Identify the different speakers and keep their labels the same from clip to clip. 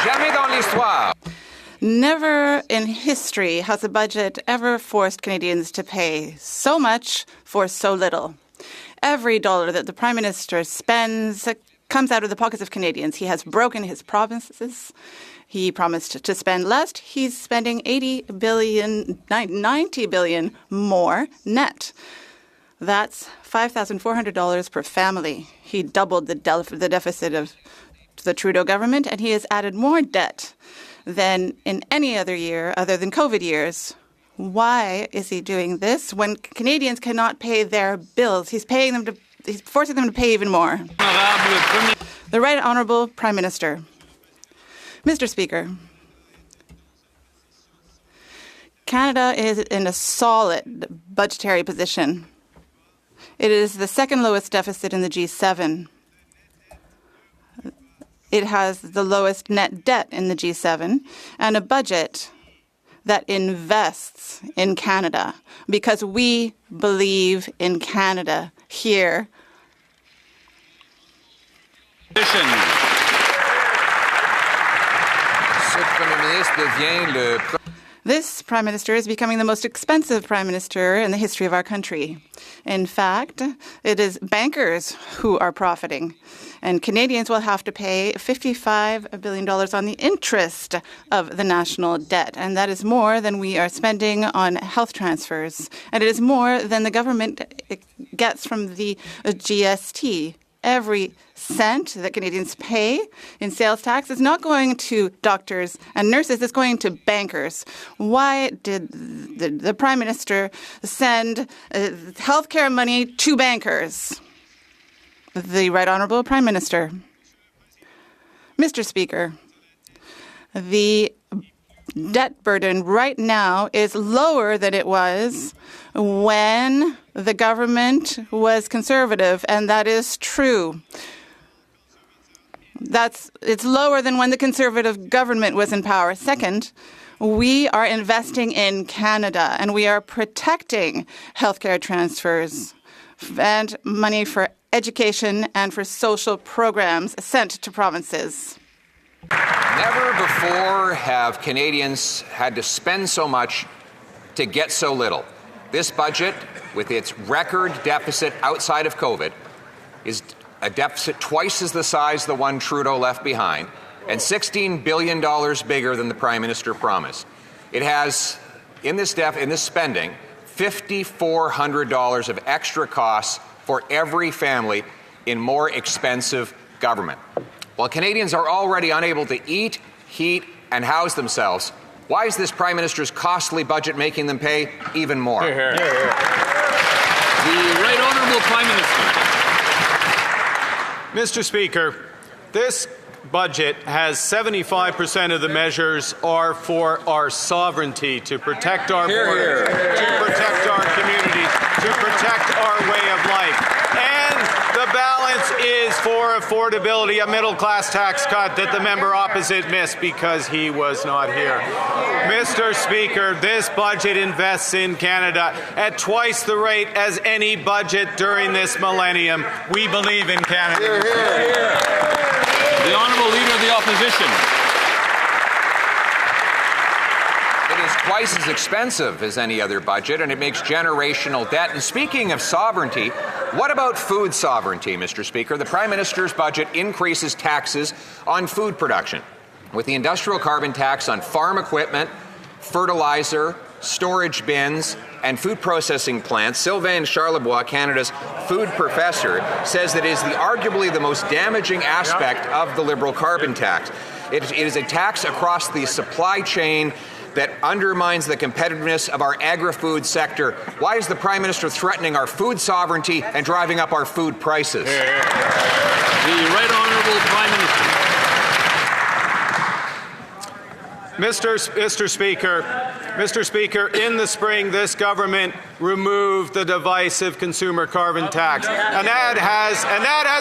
Speaker 1: Jamais dans l'histoire.
Speaker 2: Never in history has a budget ever forced Canadians to pay so much for so little. Every dollar that the Prime Minister spends comes out of the pockets of Canadians. He has broken his promises. He promised to spend less. He's spending $90 billion more net. That's $5,400 per family. He doubled the deficit of the Trudeau government, and he has added more debt than in any other year other than COVID years. Why is he doing this when Canadians cannot pay their bills? He's forcing them to pay even more. The Right Honourable Prime Minister. Mr. Speaker, Canada is in a solid budgetary position. It is the second lowest deficit in the G7. It has the lowest net debt in the G7 and a budget that invests in Canada because we believe in Canada here. This Prime Minister is becoming the most expensive Prime Minister in the history of our country. In fact, it is bankers who are profiting, and Canadians will have to pay $55 billion on the interest of the national debt, and that is more than we are spending on health transfers, and it is more than the government gets from the GST. Every cent that Canadians pay in sales tax is not going to doctors and nurses, it's going to bankers. Why did the Prime Minister send healthcare money to bankers? The Right Honourable Prime Minister. Mr. Speaker, the debt burden right now is lower than it was when the government was conservative, and that is true. It's lower than when the Conservative government was in power. Second, we are investing in Canada, and we are protecting healthcare transfers and money for education and for social programs sent to provinces.
Speaker 1: Never before have Canadians had to spend so much to get so little. This budget, with its record deficit outside of COVID, is a deficit twice as the size of the one Trudeau left behind, and $16 billion bigger than the Prime Minister promised. It has, in this spending, $5,400 of extra costs for every family in more expensive government. While Canadians are already unable to eat, heat, and house themselves, why is this Prime Minister's costly budget making them pay even more?
Speaker 3: Hear, hear. The Right Honourable Prime Minister.
Speaker 4: Mr. Speaker, this budget has 75% of the measures are for our sovereignty, to protect our borders, to protect our communities, to protect our way of life. And the balance is for affordability, a middle-class tax cut that the member opposite missed because he was not here. Mr. Speaker, this budget invests in Canada at twice the rate as any budget during this millennium. We believe in Canada.
Speaker 3: Hear, hear. The Honourable Leader of the Opposition.
Speaker 1: It is twice as expensive as any other budget, and it makes generational debt. And speaking of sovereignty, what about food sovereignty, Mr. Speaker? The Prime Minister's budget increases taxes on food production, with the industrial carbon tax on farm equipment, fertilizer, storage bins, and food processing plants. Sylvain Charlebois, Canada's food professor, says that it is arguably the most damaging aspect of the Liberal carbon tax. It is a tax across the supply chain that undermines the competitiveness of our agri-food sector. Why is the Prime Minister threatening our food sovereignty and driving up our food prices?
Speaker 3: The Right Honourable Prime Minister.
Speaker 4: Mr. Speaker, in the spring, this government removed the divisive consumer carbon tax, and that has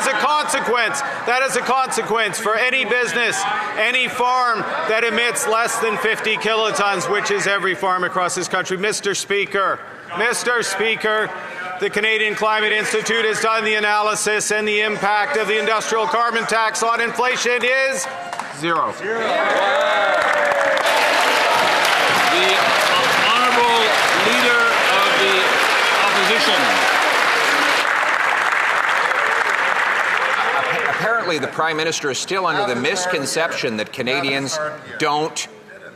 Speaker 4: a consequence. That is a consequence for any business, any farm that emits less than 50 kilotons, which is every farm across this country. Mr. Speaker, the Canadian Climate Institute has done the analysis, and the impact of the industrial carbon tax on inflation is Zero.
Speaker 3: The Honourable Leader of the Opposition.
Speaker 1: Apparently, the Prime Minister is still under the misconception that Canadians don't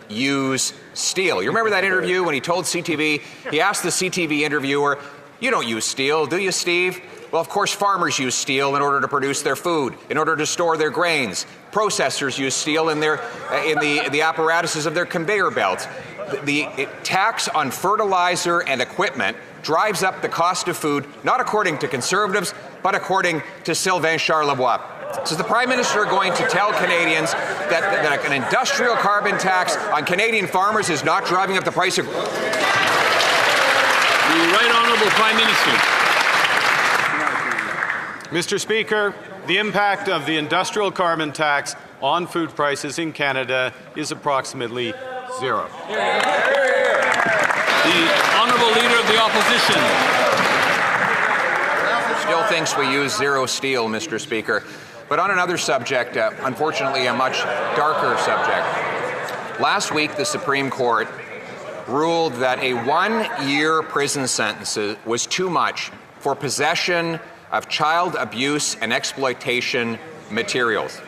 Speaker 1: use steel. You remember that interview when he told CTV, he asked the CTV interviewer, "You don't use steel, do you, Steve?" Well, of course, farmers use steel in order to produce their food, in order to store their grains. Processors use steel in the apparatuses of their conveyor belts. The tax on fertilizer and equipment drives up the cost of food, not according to Conservatives, but according to Sylvain Charlebois. So is the Prime Minister going to tell Canadians that an industrial carbon tax on Canadian farmers is not driving up the price of...
Speaker 3: The Right Honourable Prime Minister.
Speaker 4: Mr. Speaker, the impact of the industrial carbon tax on food prices in Canada is approximately zero.
Speaker 3: The Honourable Leader of the Opposition.
Speaker 1: Still thinks we use zero steel, Mr. Speaker. But on another subject, unfortunately a much darker subject. Last week, the Supreme Court ruled that a 1-year prison sentence was too much for possession of child abuse and exploitation materials.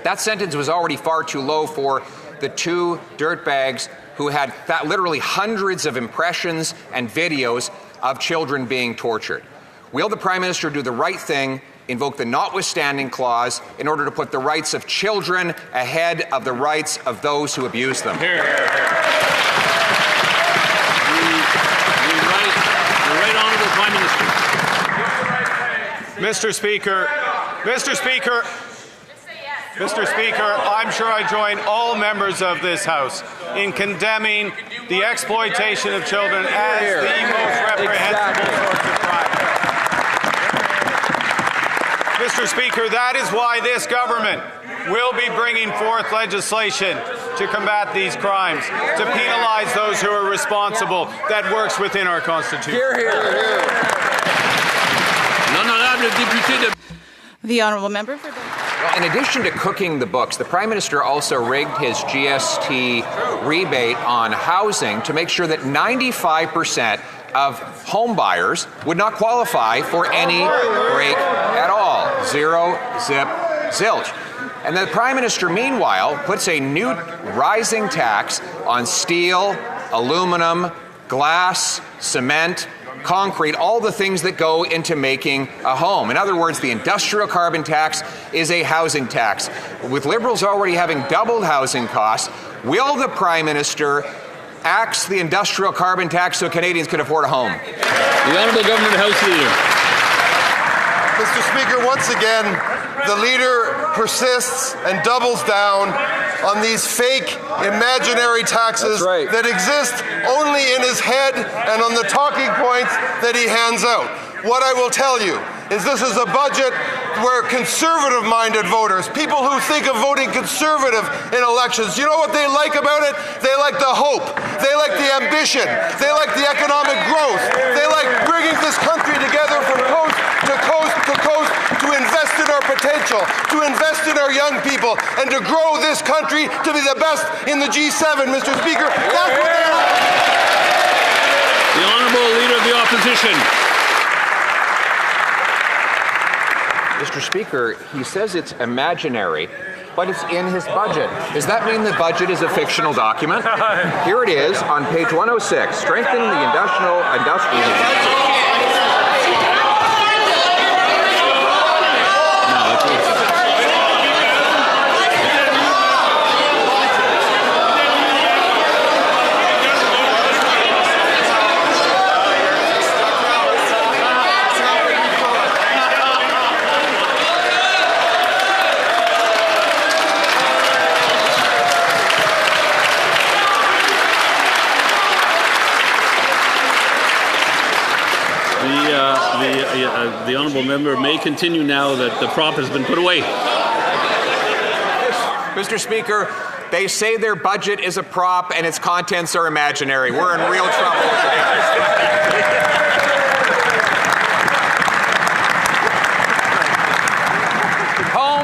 Speaker 1: That sentence was already far too low for the two dirtbags who had literally hundreds of impressions and videos of children being tortured. Will the Prime Minister do the right thing, invoke the notwithstanding clause in order to put the rights of children ahead of the rights of those who abuse them?
Speaker 3: The Right Honourable Prime Minister.
Speaker 4: Mr. Speaker, I'm sure I join all members of this House in condemning the exploitation of children as the most reprehensible source of crime. Mr. Speaker, that is why this government will be bringing forth legislation to combat these crimes, to penalize those who are responsible. That works within our Constitution.
Speaker 2: The Honourable Member for
Speaker 1: Well, in addition to cooking the books, the Prime Minister also rigged his GST rebate on housing to make sure that 95% of home buyers would not qualify for any break at all. Zero, zip, zilch. And the Prime Minister, meanwhile, puts a new rising tax on steel, aluminum, glass, cement, concrete, all the things that go into making a home. In other words, the industrial carbon tax is a housing tax. With Liberals already having doubled housing costs, will the Prime Minister axe the industrial carbon tax so Canadians can afford a home?
Speaker 3: The Honourable Government House Leader.
Speaker 5: Mr. Speaker, once again, the Leader persists and doubles down on these fake, imaginary taxes that exist only in his head and on the talking points that he hands out. What I will tell you is this is a budget where conservative-minded voters, people who think of voting conservative in elections, you know what they like about it? They like the hope. They like the ambition. They like the economic growth. They like bringing this country together from coast to coast to coast to invest in our potential, to invest in our young people, and to grow this country to be the best in the G7, Mr. Speaker. That's what they like.
Speaker 3: The Honourable Leader of the Opposition.
Speaker 1: Mr. Speaker, he says it's imaginary, but it's in his budget. Does that mean the budget is a fictional document? Here it is on page 106, strengthening the industrial...
Speaker 3: The Honourable Member may continue now that the prop has been put away.
Speaker 1: Mr. Speaker, they say their budget is a prop and its contents are imaginary. We're in real trouble.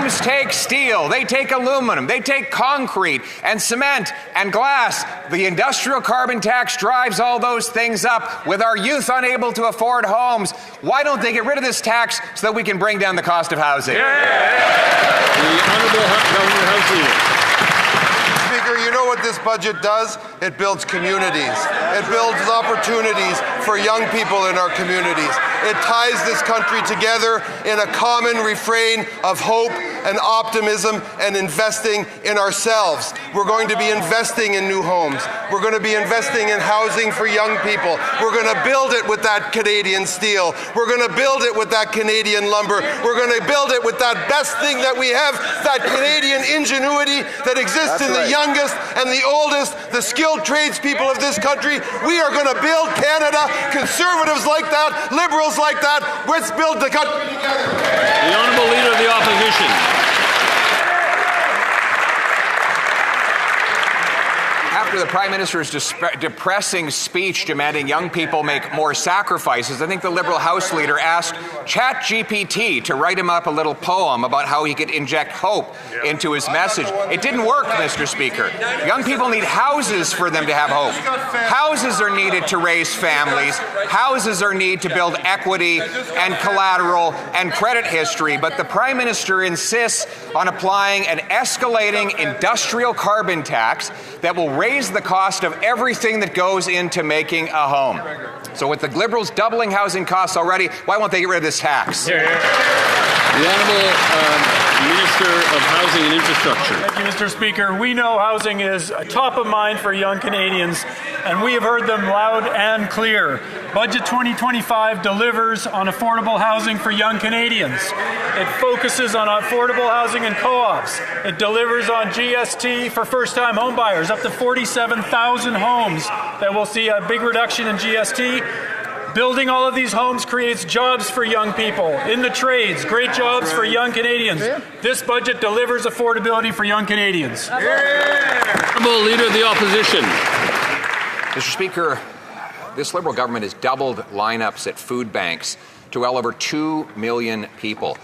Speaker 1: homes take steel, they take aluminum, they take concrete and cement and glass. The industrial carbon tax drives all those things up with our youth unable to afford homes. Why don't they get rid of this tax so that we can bring down the cost of housing?
Speaker 3: The Honourable Government House Leader.
Speaker 5: Speaker, you know what this budget does? It builds communities. It builds opportunities for young people in our communities. It ties this country together in a common refrain of hope and optimism and investing in ourselves. We're going to be investing in new homes. We're going to be investing in housing for young people. We're going to build it with that Canadian steel. We're going to build it with that Canadian lumber. We're going to build it with that best thing that we have, that Canadian ingenuity that exists in the youngest and the oldest, the skilled tradespeople of this country. We are going to build Canada. Conservatives like that, liberals like that. Let's build the country together.
Speaker 3: The Honourable Leader of the Opposition.
Speaker 1: After the Prime Minister's depressing speech demanding young people make more sacrifices, I think the Liberal House Leader asked ChatGPT to write him up a little poem about how he could inject hope into his message. It didn't work, Mr. Speaker. Young people need houses for them to have hope. Houses are needed to raise families. Houses are needed to build equity and collateral and credit history. But the Prime Minister insists on applying an escalating industrial carbon tax that will raise the cost of everything that goes into making a home. So with the Liberals doubling housing costs already, why won't they get rid of this tax?
Speaker 3: The Honourable Minister of Housing and Infrastructure.
Speaker 6: Thank you, Mr. Speaker. We know housing is top of mind for young Canadians, and we have heard them loud and clear. Budget 2025 delivers on affordable housing for young Canadians. It focuses on affordable housing and co-ops. It delivers on GST for first-time homebuyers, up to 47,000 homes that will see a big reduction in GST. Building all of these homes creates jobs for young people in the trades, great jobs for young Canadians. This budget delivers affordability for young Canadians.
Speaker 3: Honourable Leader of the Opposition.
Speaker 1: Mr. Speaker, this Liberal government has doubled lineups at food banks to well over 2 million people.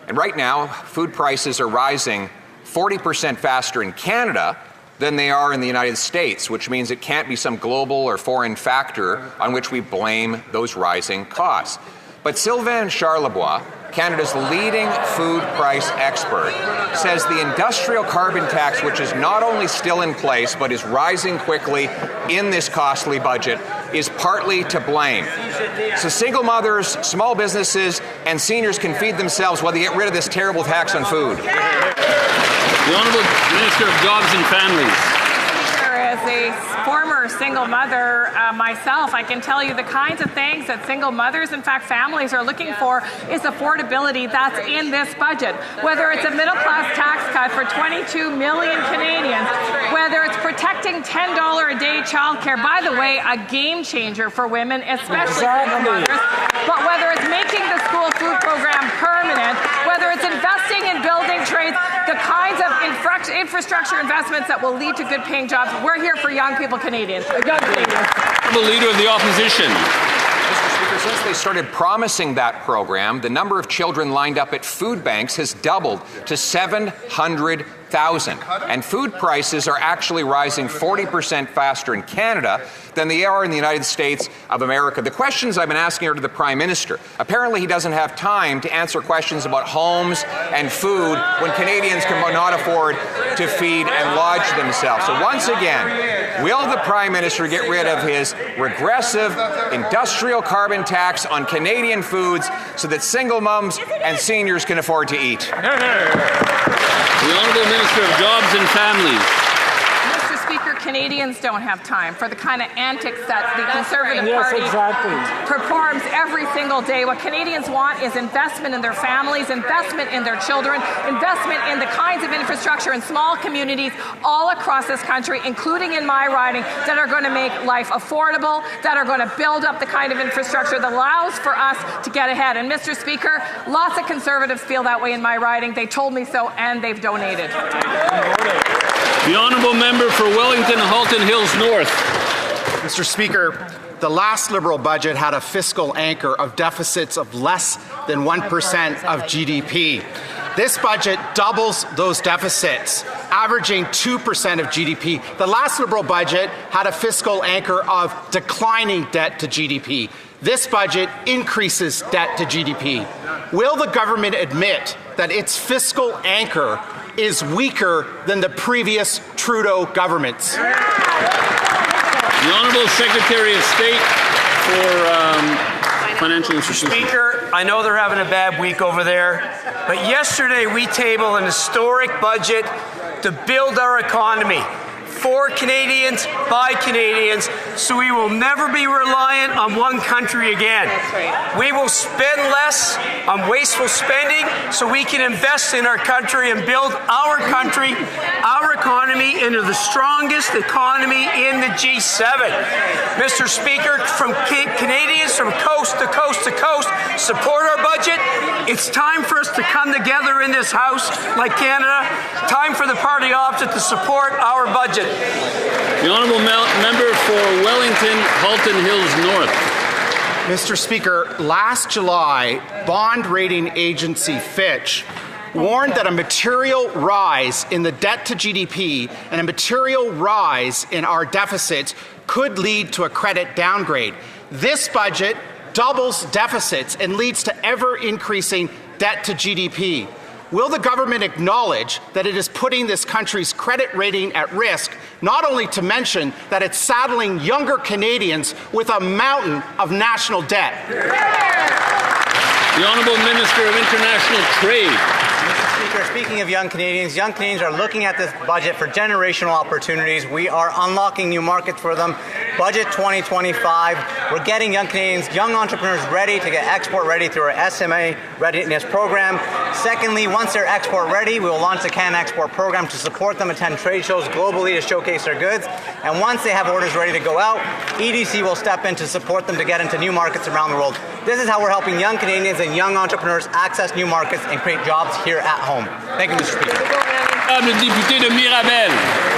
Speaker 1: And right now, food prices are rising 40% faster in Canada than they are in the United States, which means it can't be some global or foreign factor on which we blame those rising costs. But Sylvain Charlebois, Canada's leading food price expert, says the industrial carbon tax, which is not only still in place but is rising quickly in this costly budget, is partly to blame. So single mothers, small businesses, and seniors can feed themselves while they get rid of this terrible tax on food.
Speaker 3: The Honourable Minister of Jobs and Families.
Speaker 7: As a former single mother myself, I can tell you the kinds of things that single mothers, in fact families, are looking for is affordability. That's in this budget. Whether it's a middle-class tax cut for 22 million Canadians, whether it's protecting $10 a day childcare, by the way, a game changer for women, especially single mothers, but whether it's making the school food program permanent, whether it's investing in building trades, the kinds of infrastructure investments that will lead to good-paying jobs. We're here for young people, Canadians.
Speaker 3: The Leader of the Opposition.
Speaker 1: Mr. Speaker, since they started promising that program, the number of children lined up at food banks has doubled to 700,000. And food prices are actually rising 40% faster in Canada than they are in the United States of America. The questions I've been asking are to the Prime Minister. Apparently he doesn't have time to answer questions about homes and food when Canadians cannot afford to feed and lodge themselves. So once again, will the Prime Minister get rid of his regressive industrial carbon tax on Canadian foods so that single mums and seniors can afford to eat?
Speaker 3: The Honourable Minister of Jobs and Families.
Speaker 7: Mr. Speaker, Canadians don't have time for the kind of antics that the Conservative Party performs every single day. What Canadians want is investment in their families, investment in their children, investment in the kinds of infrastructure in small communities all across this country, including in my riding, that are going to make life affordable, that are going to build up the kind of infrastructure that allows for us to get ahead. And Mr. Speaker, lots of Conservatives feel that way in my riding. They told me so, and they've donated.
Speaker 3: The Honourable Member for Wellington Halton Hills North.
Speaker 8: Mr. Speaker, the last Liberal budget had a fiscal anchor of deficits of less than 1% of GDP. This budget doubles those deficits, averaging 2% of GDP. The last Liberal budget had a fiscal anchor of declining debt to GDP. This budget increases debt to GDP. Will the government admit that its fiscal anchor is weaker than the previous Trudeau government's?
Speaker 3: The Honourable Secretary of State for Financial Institutions.
Speaker 9: Speaker, I know they're having a bad week over there, but yesterday we tabled an historic budget to build our economy. For Canadians, by Canadians, so we will never be reliant on one country again. We will spend less on wasteful spending so we can invest in our country and build our country, our economy, into the strongest economy in the G7. Mr. Speaker, from Canadians from coast to coast to coast, support our budget. It's time for us to come together in this House like Canada. Time for the party opposite to support our budget.
Speaker 3: The Honourable Member for Wellington, Halton Hills North.
Speaker 8: Mr. Speaker, last July, bond rating agency Fitch warned that a material rise in the debt to GDP and a material rise in our deficits could lead to a credit downgrade. This budget doubles deficits and leads to ever-increasing debt to GDP. Will the government acknowledge that it is putting this country's credit rating at risk, not only to mention that it's saddling younger Canadians with a mountain of national debt?
Speaker 3: The Honourable Minister of International Trade.
Speaker 10: Mr. Speaker, speaking of young Canadians are looking at this budget for generational opportunities. We are unlocking new markets for them. Budget 2025, we're getting young Canadians, young entrepreneurs ready to get export ready through our SMA readiness program. Secondly, once they're export ready, we will launch the Can Export program to support them attend trade shows globally to showcase their goods. And once they have orders ready to go out, EDC will step in to support them to get into new markets around the world. This is how we're helping young Canadians and young entrepreneurs access new markets and create jobs here at home. Thank you, Mr. Speaker.
Speaker 3: Le député de Mirabel.